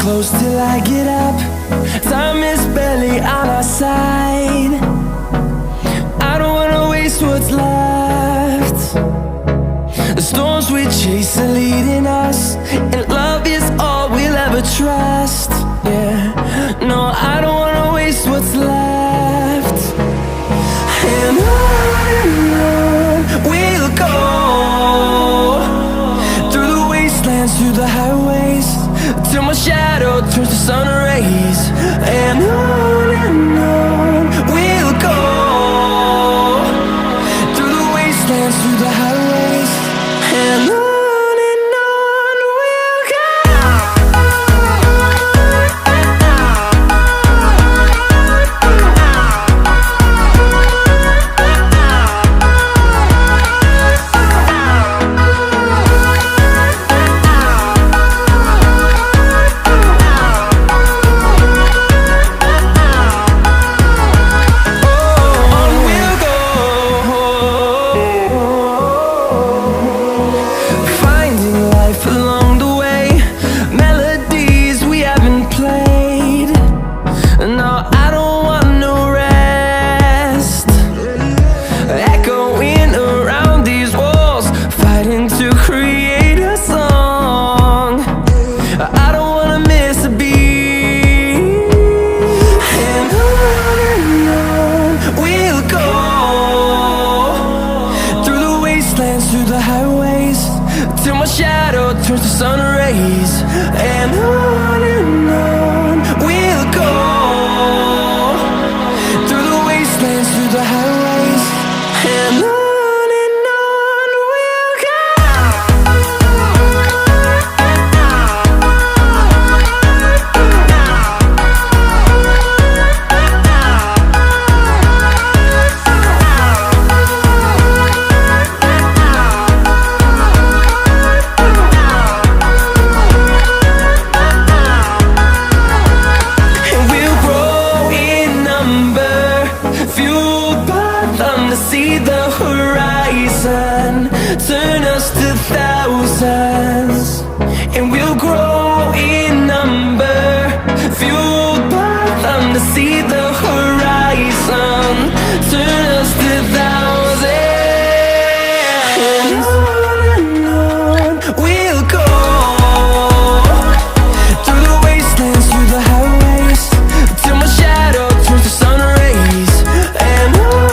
close till I get up. Time is barely on our side. I don't wanna waste what's left. The storms we chase are leading us, and love is all we'll ever trust. Yeah, no, I don't wanna waste what's left. And on we'll go, through the wastelands, through the highways, till my shadow turns to sun rays. And on we'll go, through the wastelands, through the highways, and on. Through the highways, till my shadow turns to sun rays. And on we'll go, through the wastelands, through the highways, and on. See the horizon turn us to thousands, and we'll grow in number, fueled by them to see the horizon turn us to thousands. And on we'll go, through the wastelands, through the highways, till my shadow turns to sun rays. And on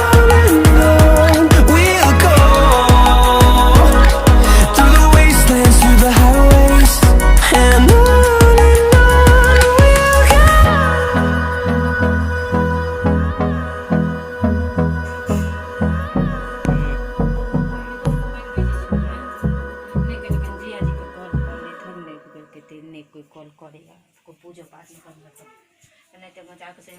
कोई call करेगा, कोई पूजा पाठ नहीं करना, तो नहीं तो मजाक से